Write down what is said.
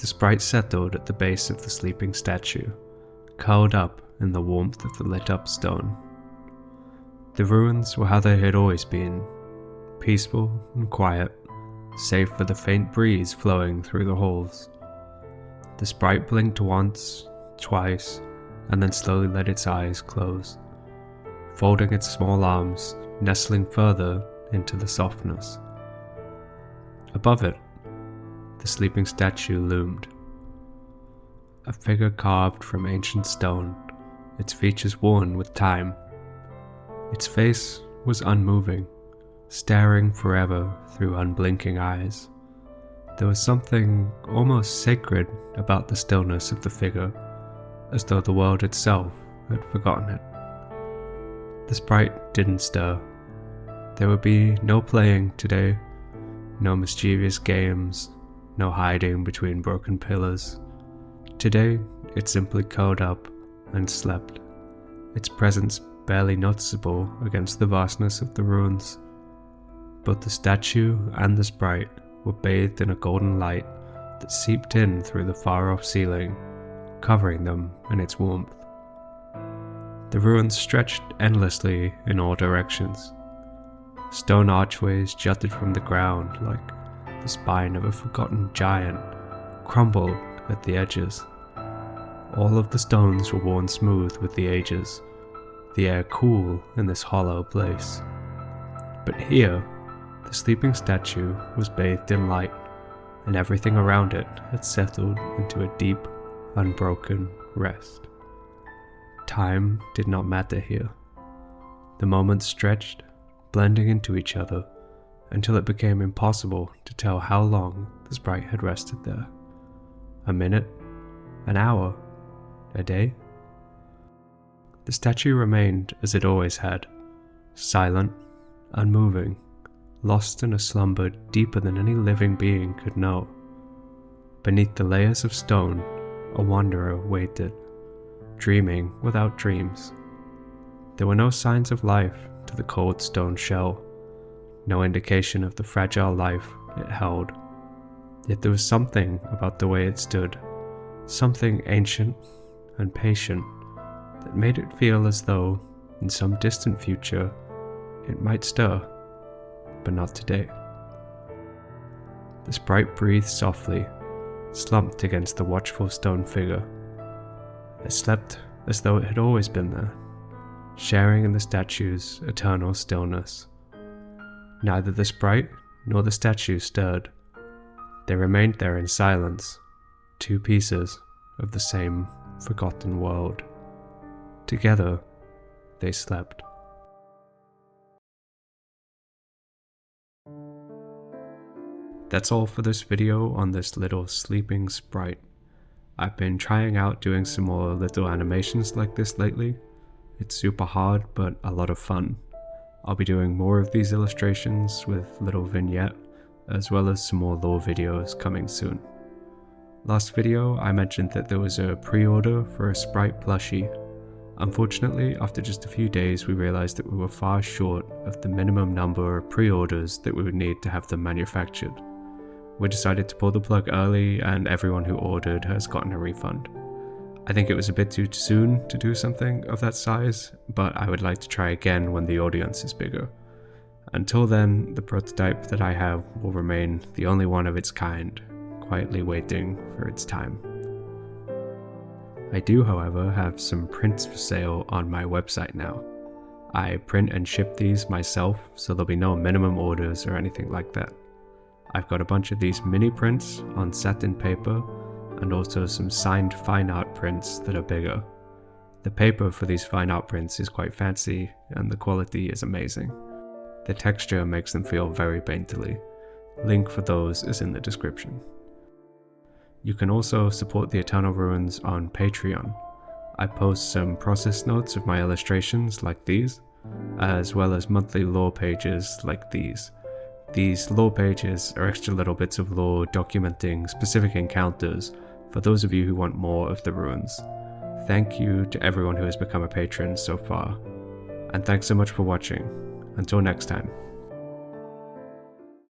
The sprite settled at the base of the sleeping statue, curled up in the warmth of the lit-up stone. The ruins were how they had always been, peaceful and quiet, save for the faint breeze flowing through the halls. The sprite blinked once, twice, and then slowly let its eyes close, folding its small arms, nestling further into the softness. Above it, the sleeping statue loomed. A figure carved from ancient stone, its features worn with time. Its face was unmoving, staring forever through unblinking eyes. There was something almost sacred about the stillness of the figure, as though the world itself had forgotten it. The sprite didn't stir. There would be no playing today, no mischievous games, no hiding between broken pillars. Today, it simply curled up and slept, its presence barely noticeable against the vastness of the ruins. Both the statue and the sprite were bathed in a golden light that seeped in through the far-off ceiling, covering them in its warmth. The ruins stretched endlessly in all directions. Stone archways jutted from the ground like the spine of a forgotten giant, crumbled at the edges. All of the stones were worn smooth with the ages, the air cool in this hollow place. But here, the sleeping statue was bathed in light, and everything around it had settled into a deep, unbroken rest. Time did not matter here. The moments stretched, blending into each other, until it became impossible to tell how long the sprite had rested there. A minute? An hour? A day? The statue remained as it always had, silent, unmoving, lost in a slumber deeper than any living being could know. Beneath the layers of stone, a wanderer waited, dreaming without dreams. There were no signs of life to the cold stone shell, no indication of the fragile life it held. Yet there was something about the way it stood, something ancient and patient, that made it feel as though, in some distant future, it might stir, but not today. The sprite breathed softly, slumped against the watchful stone figure. It slept as though it had always been there, sharing in the statue's eternal stillness. Neither the sprite nor the statue stirred. They remained there in silence, two pieces of the same forgotten world. Together, they slept. That's all for this video on this little sleeping sprite. I've been trying out doing some more little animations like this lately. It's super hard, but a lot of fun. I'll be doing more of these illustrations with little vignette, as well as some more lore videos coming soon. Last video, I mentioned that there was a pre-order for a Sprite plushie. Unfortunately, after just a few days, we realized that we were far short of the minimum number of pre-orders that we would need to have them manufactured. We decided to pull the plug early, and everyone who ordered has gotten a refund. I think it was a bit too soon to do something of that size, but I would like to try again when the audience is bigger. Until then, the prototype that I have will remain the only one of its kind, quietly waiting for its time. I do, however, have some prints for sale on my website now. I print and ship these myself, so there'll be no minimum orders or anything like that. I've got a bunch of these mini prints on satin paper, and also some signed fine art prints that are bigger. The paper for these fine art prints is quite fancy, and the quality is amazing. The texture makes them feel very painterly. Link for those is in the description. You can also support the Eternal Ruins on Patreon. I post some process notes of my illustrations like these, as well as monthly lore pages like these. These lore pages are extra little bits of lore documenting specific encounters for those of you who want more of the ruins. Thank you to everyone who has become a patron so far, and thanks so much for watching. Until next time.